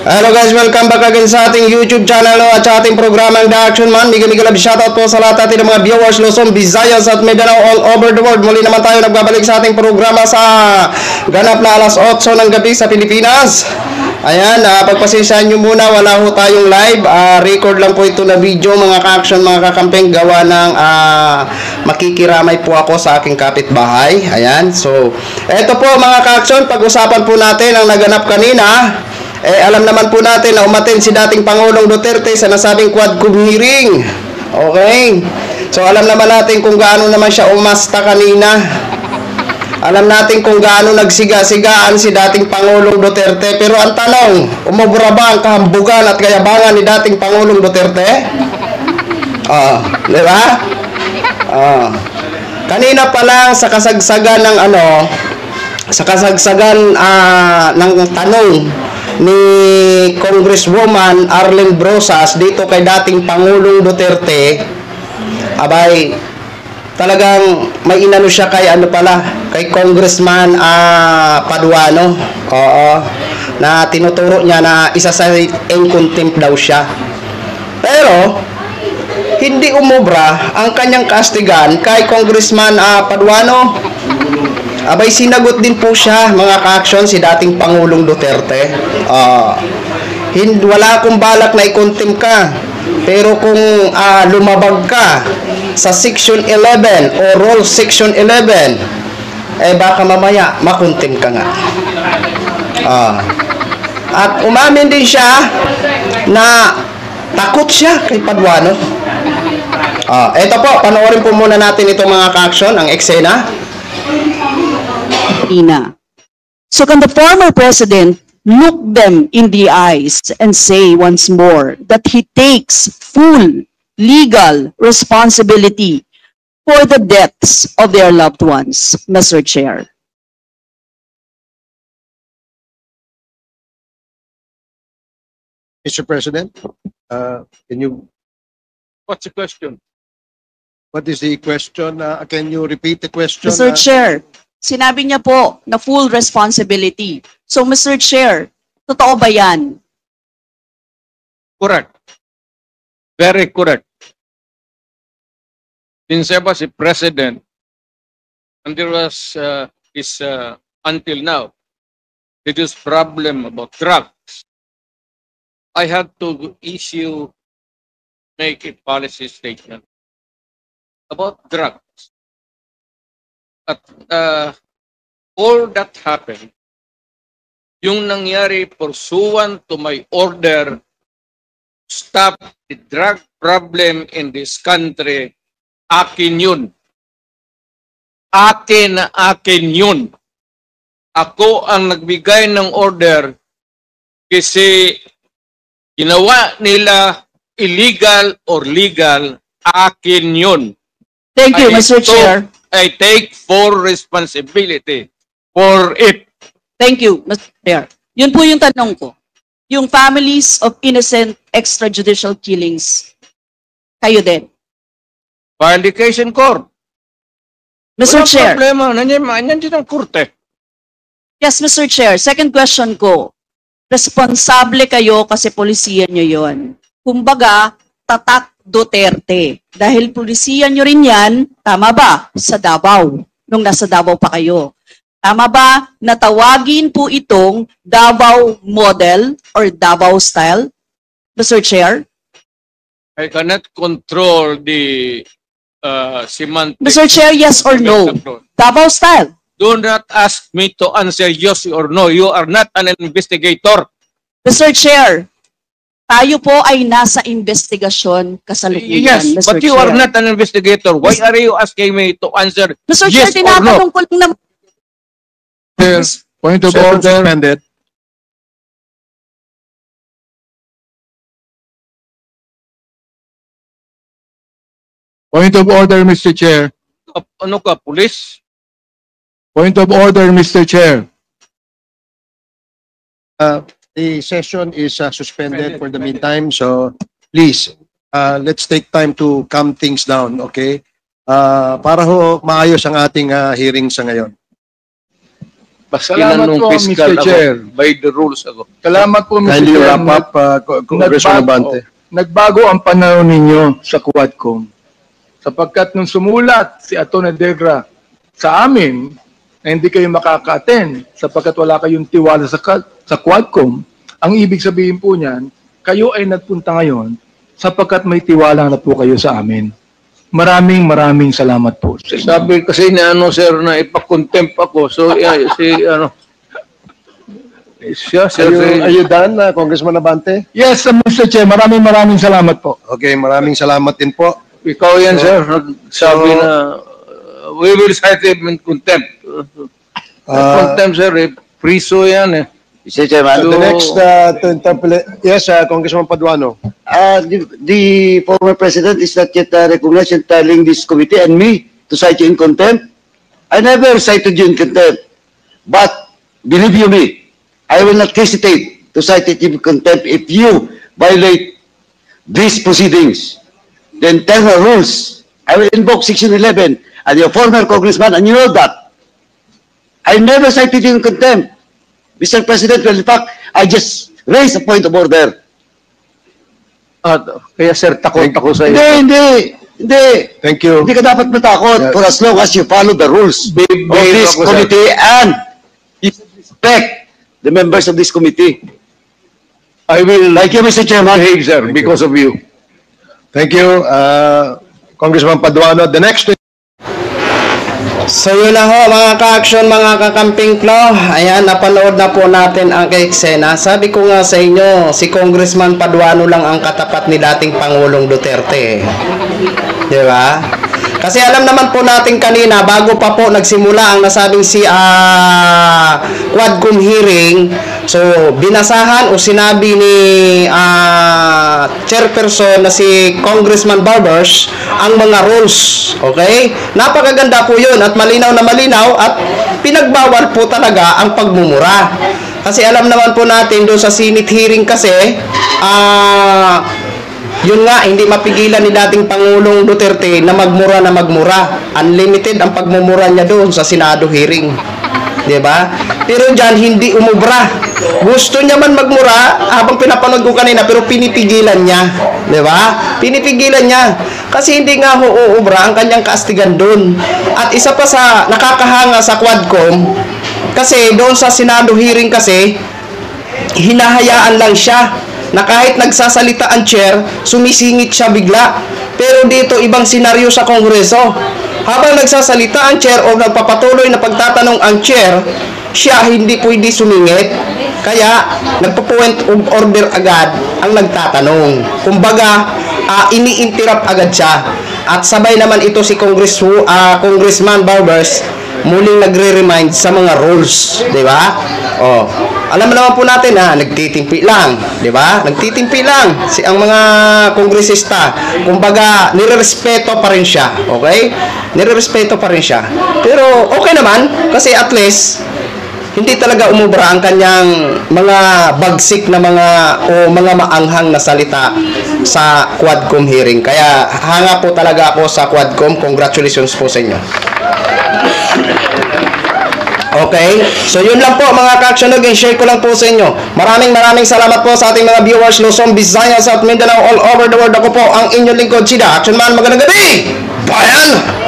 Hello guys, welcome back again sa ating YouTube channel at sa ating programang The Action Man. Mega love shoutout po sa lahat ating mga viewers, Luzon, Visayas at Mindanao all over the world. Muli naman tayo nagbabalik sa ating programa sa ganap na alas 8 ng gabi sa Pilipinas. Ayan, pagpasensyahan nyo muna, wala ho tayong live. Record lang po ito na video mga ka-action, mga kakampeng, gawa ng makikiramay po ako sa aking kapitbahay. Ayan, so eto po mga ka-action, pag-usapan po natin ang naganap kanina. Alam naman po natin na umattend si dating Pangulong Duterte sa nasabing Quadcom hearing. Okay? So alam naman natin kung gaano naman siya umasta kanina. Alam natin kung gaano nagsiga-sigaan si dating Pangulong Duterte. Pero ang tanong, umubra ba ang kahambugan at kayabangan ni dating Pangulong Duterte? Di ba? Kanina pa lang sa kasagsagan ng ng tanong ni Congresswoman Arlene Brosas dito kay dating Pangulong Duterte, abay talagang may inano siya kay kay Congressman Paduano. Oo, na tinuturo niya na isa sa in contempt daw siya. Pero hindi umubra ang kanyang kastigan kay Congressman Paduano. Abay sinagot din po siya mga ka-action si dating Pangulong Duterte. Wala akong balak na i-contempt ka. Pero kung lumabag ka sa Section 11 o Rule Section 11, baka mamaya makontempt ka nga. At umamin din siya na takot siya kay Paduano. Ito po, panoorin po muna natin itong mga ka-action, ang eksena. So can the former president look them in the eyes and say once more that he takes full legal responsibility for the deaths of their loved ones, Mr. Chair? Mr. President, what's the question? What is the question? Can you repeat the question? Mr. Chair, sinabi niya po na full responsibility. So, Mr. Chair, totoo ba yan? Correct. Very correct. Since I was a president, and there was until now, this problem about drugs, I had to make a policy statement about drugs. At all that happened, yung nangyari pursuant to my order, stop the drug problem in this country, akin yun. Akin yun. Ako ang nagbigay ng order kasi ginawa nila illegal or legal, akin yun. Thank you, Mr. Chair. I take full responsibility for it. Thank you, Mr. Chair. Yun po yung tanong ko. Yung families of innocent extrajudicial killings, kayo din. Vindication Court. Mr. Walang Chair. problema. Nandiyan din ang korte. Yes, Mr. Chair. Second question ko. Responsable kayo kasi polisiyan nyo yun. Kumbaga, tatak Duterte. Dahil polisiyan nyo rin yan, tama ba? Sa Davao. Nung nasa Davao pa kayo. Tama ba na tawagin po itong Davao model or Davao style? Mr. Chair? I cannot control the semantics. Mr. Chair, yes or no? Davao style. Do not ask me to answer yes or no. You are not an investigator. Mr. Chair, tayo po ay nasa investigasyon kasalukuyan, Yes, Mr. but you Chair. are not an investigator. Why are you asking me to answer Mr. yes Chair, or no? tinatanong ko lang naman. Point of order suspended. Point of order, Mr. Chair. Ano ka, police? Point of order, Mr. Chair. The session is suspended for the meantime, so please, let's take time to calm things down, okay? Para ho maayos ang ating hearing sa ngayon. Salamat Tinanong po, fiscal Mr. Chair. ako. By the rules ako. Salamat po, Mr. Kindly Chair. wrap up, Congressman Abante. Nagbago ang panahon ninyo sa Quadcom. Sapagkat nung sumulat si Atty. Degra sa amin na hindi kayo makaka-attend sapagkat wala kayong tiwala sa Quadcom, ang ibig sabihin po niyan, kayo ay nagpunta ngayon sapagkat may tiwala na po kayo sa amin. Maraming salamat po sa inyo. Sabi kasi ni ano sir na ipakontempt ako. So siya sir. Are you done, Congressman Abante? Yes, Mr. Chair, maraming salamat po. Okay, maraming salamat din po. Ikaw yan sir. Nagsabi na we will cite him in contempt. Contempt sir. Priso yan eh. Mr. Chairman, The next to interpolate, yes, Congressman Paduano. the former president is not yet recognized in telling this committee and me to cite you in contempt. I never cited you in contempt. But believe you me, I will not hesitate to cite you in contempt if you violate these proceedings. The internal rules, I will invoke Section 11 and your former congressman, and you know that. I never cited you in contempt. Mr. President, well, in fact, I just raised a point of order. Kaya sir, takot ako sa iyo. Hindi. Thank you. Hindi ka dapat matakot for as long as you follow the rules of this ako, sir. committee and you respect the members of this committee. I will Thank you, Mr. Chairman. behave sir because of you. Thank you, Congressman Paduano. The next So yun na ho mga ka-action, mga kakamping flow. Ayan, napanood na po natin ang eksena. Sabi ko nga sa inyo, si Congressman Paduano lang ang katapat ni dating Pangulong Duterte. Di ba? Kasi alam naman po natin kanina, bago pa po nagsimula ang nasabing si Quadcom hearing, so binasahan o sinabi ni chairperson na si Congressman Barbers ang mga rules. Okay? Napakaganda po yun at malinaw na malinaw at pinagbawal po talaga ang pagmumura. Kasi alam naman po natin doon sa Senate hearing kasi, yun nga, hindi mapigilan ni dating Pangulong Duterte na magmura na magmura. Unlimited ang pagmumura niya doon sa Senado hearing. Diba? Pero dyan, hindi umubra. Gusto niya man magmura, habang pinapanood ko kanina, pero pinipigilan niya. Diba? Pinipigilan niya. Kasi hindi nga uubra ang kanyang kaastigan doon. At isa pa sa nakakahanga sa Quadcom, kasi doon sa Senado hearing kasi, hinahayaan lang siya na kahit nagsasalita ang chair, sumisingit siya bigla. Pero dito, ibang senaryo sa Kongreso. Habang nagsasalita ang chair o nagpapatuloy na pagtatanong ang chair, siya hindi pwede sumingit. Kaya, nagpo-point of order agad ang nagtatanong. Kumbaga, ini-interrupt agad siya. At sabay naman ito si Congressman Barbers, muling nagre-remind sa mga rules, di ba? Oh, alam naman po natin nagtitimpi lang, di ba? Nagtitimpi lang ang mga kongresista. Kumbaga, nirerespeto pa rin siya, okay? Nirerespeto pa rin siya. Pero okay naman kasi at least hindi talaga umubra ang kanyang mga bagsik na mga maanghang na salita sa Quadcom hearing. Kaya hanga po talaga ako sa Quadcom. Congratulations po sa inyo. Okay? So yun lang po mga ka-action. Again, share ko lang po sa inyo. Maraming salamat po sa ating mga viewers Luzon, Visayas at Mindanao all over the world. Ako po ang inyong lingkod, Sida Action Man. Magandang gabi! Bayan!